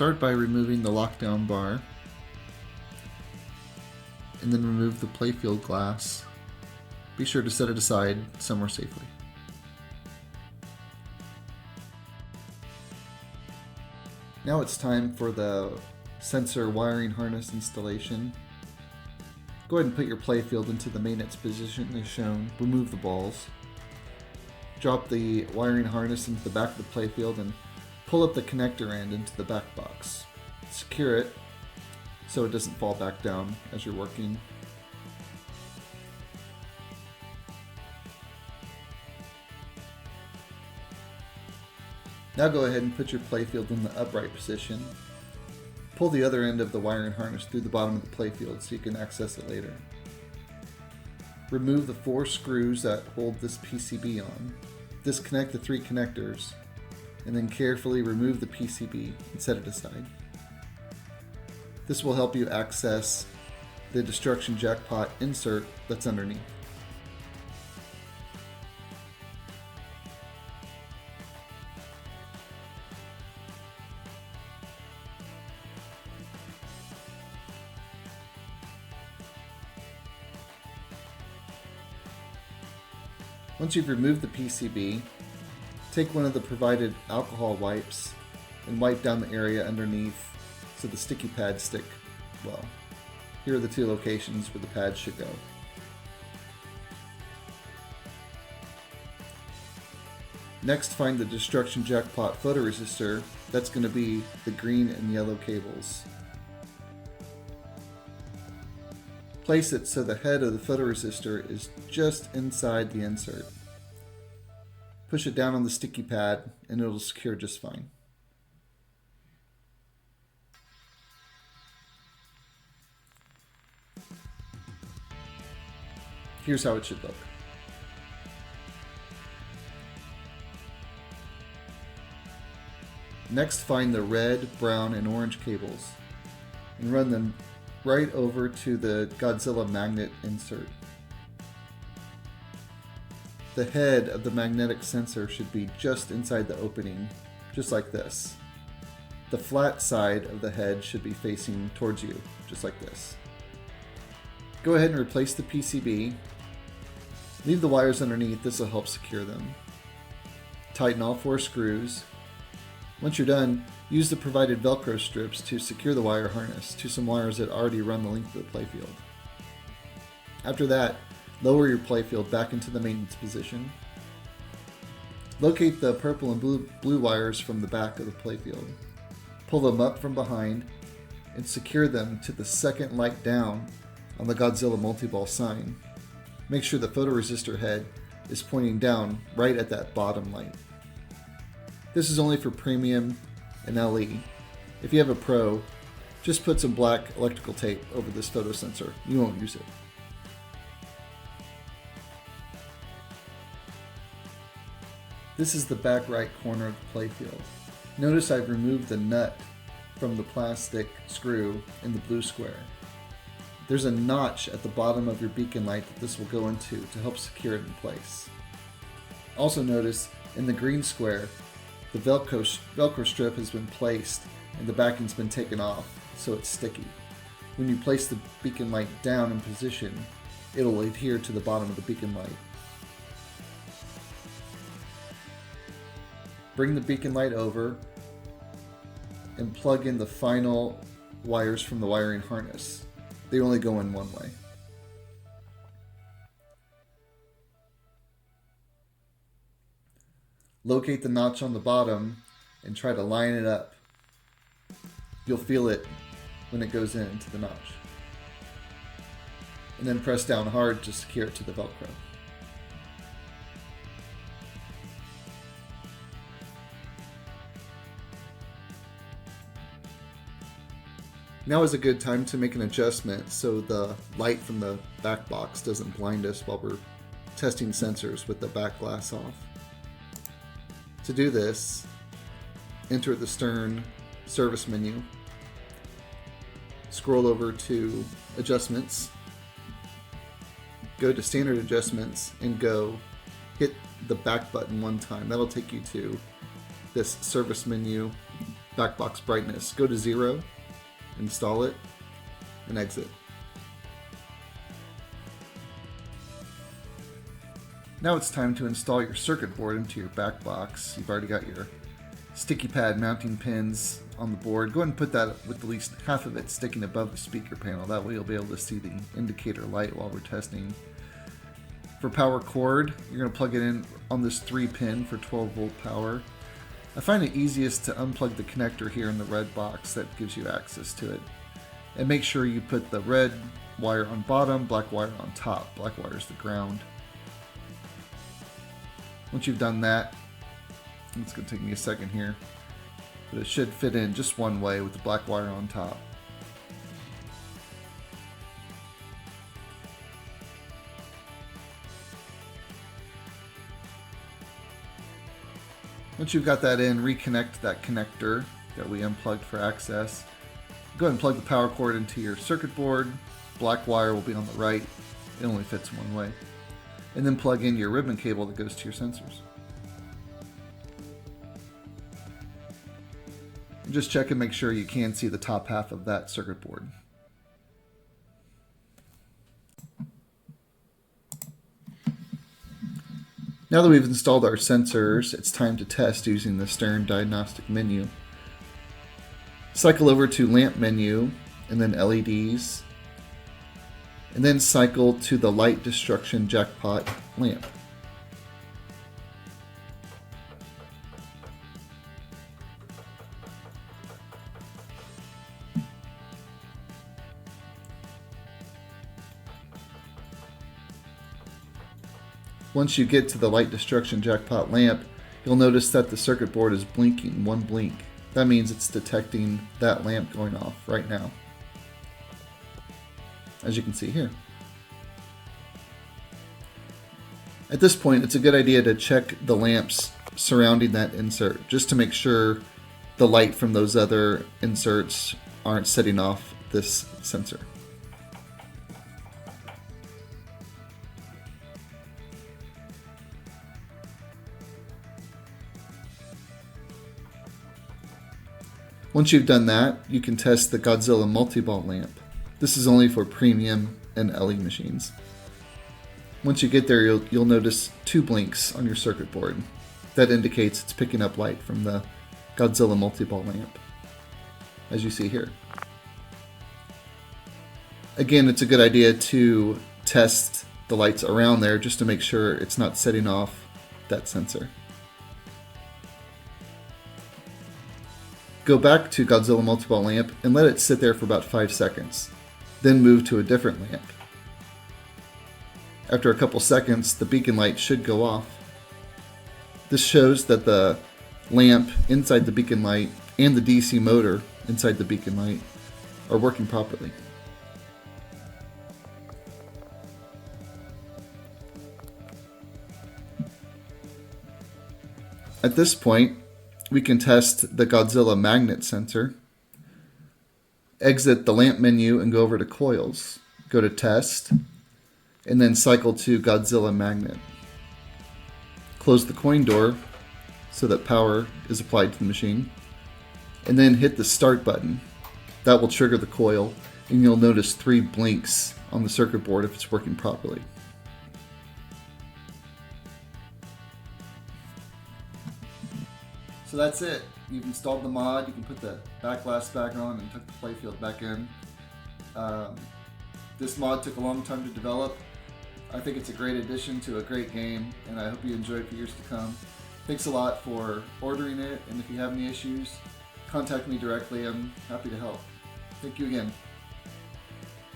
Start by removing the lockdown bar, and then remove the playfield glass. Be sure to set it aside somewhere safely. Now it's time for the sensor wiring harness installation. Go ahead and put your playfield into the maintenance position as shown. Remove the balls. Drop the wiring harness into the back of the playfield and pull up the connector end into the back box. Secure it so it doesn't fall back down as you're working. Now go ahead and put your playfield in the upright position. Pull the other end of the wiring harness through the bottom of the playfield so you can access it later. Remove the 4 screws that hold this PCB on. Disconnect the 3 connectors, and then carefully remove the PCB and set it aside. This will help you access the destruction jackpot insert that's underneath. Once you've removed the PCB, take one of the provided alcohol wipes and wipe down the area underneath so the sticky pads stick well. Here are the 2 locations where the pads should go. Next, find the destruction jackpot photoresistor. That's going to be the green and yellow cables. Place it so the head of the photoresistor is just inside the insert. Push it down on the sticky pad and it'll secure just fine. Here's how it should look. Next, find the red, brown, and orange cables and run them right over to the Godzilla magnet insert. The head of the magnetic sensor should be just inside the opening, just like this. The flat side of the head should be facing towards you, just like this. Go ahead and replace the PCB. Leave the wires underneath, this will help secure them. Tighten all 4 screws. Once you're done, use the provided Velcro strips to secure the wire harness to some wires that already run the length of the playfield. After that, lower your playfield back into the maintenance position. Locate the purple and blue wires from the back of the playfield. Pull them up from behind and secure them to the second light down on the Godzilla multi-ball sign. Make sure the photoresistor head is pointing down right at that bottom light. This is only for premium and LE. If you have a Pro, just put some black electrical tape over this photo sensor. You won't use it. This is the back right corner of the playfield. Notice I've removed the nut from the plastic screw in the blue square. There's a notch at the bottom of your beacon light that this will go into to help secure it in place. Also notice in the green square, the Velcro strip has been placed and the backing's been taken off, so it's sticky. When you place the beacon light down in position, it'll adhere to the bottom of the beacon light. Bring the beacon light over and plug in the final wires from the wiring harness. They only go in one way. Locate the notch on the bottom and try to line it up. You'll feel it when it goes into the notch. And then press down hard to secure it to the Velcro. Now is a good time to make an adjustment so the light from the back box doesn't blind us while we're testing sensors with the back glass off. To do this, enter the stern service menu, scroll over to adjustments, go to standard adjustments and hit the back button one time. That'll take you to this service menu back box brightness. Go to 0, install it, and exit. Now it's time to install your circuit board into your back box. You've already got your sticky pad mounting pins on the board. Go ahead and put that with at least half of it sticking above the speaker panel. That way you'll be able to see the indicator light while we're testing. For power cord, you're going to plug it in on this 3-pin for 12-volt power. I find it easiest to unplug the connector here in the red box that gives you access to it. And make sure you put the red wire on bottom, black wire on top. Black wire is the ground. Once you've done that, it's going to take me a second here, but it should fit in just one way with the black wire on top. Once you've got that in, reconnect that connector that we unplugged for access. Go ahead and plug the power cord into your circuit board. Black wire will be on the right. It only fits one way. And then plug in your ribbon cable that goes to your sensors. And just check and make sure you can see the top half of that circuit board. Now that we've installed our sensors, it's time to test using the Stern diagnostic menu. Cycle over to lamp menu and then LEDs, and then cycle to the light destruction jackpot lamp. Once you get to the light destruction jackpot lamp, you'll notice that the circuit board is blinking one blink. That means it's detecting that lamp going off right now, as you can see here. At this point, it's a good idea to check the lamps surrounding that insert, just to make sure the light from those other inserts aren't setting off this sensor. Once you've done that, you can test the Godzilla multi-ball lamp. This is only for premium and LE machines. Once you get there, you'll notice 2 blinks on your circuit board. That indicates it's picking up light from the Godzilla multi-ball lamp, as you see here. Again, it's a good idea to test the lights around there just to make sure it's not setting off that sensor. Go back to Godzilla multi-ball lamp and let it sit there for about 5 seconds. Then move to a different lamp. After a couple seconds, the beacon light should go off. This shows that the lamp inside the beacon light and the DC motor inside the beacon light are working properly. At this point, we can test the Godzilla magnet sensor. Exit the lamp menu and go over to coils. Go to test, and then cycle to Godzilla magnet. Close the coin door so that power is applied to the machine, and then hit the start button. That will trigger the coil, and you'll notice 3 blinks on the circuit board if it's working properly. So that's it. You've installed the mod. You can put the back glass back on and tuck the playfield back in. This mod took a long time to develop. I think it's a great addition to a great game, and I hope you enjoy it for years to come. Thanks a lot for ordering it, and if you have any issues, contact me directly. I'm happy to help. Thank you again.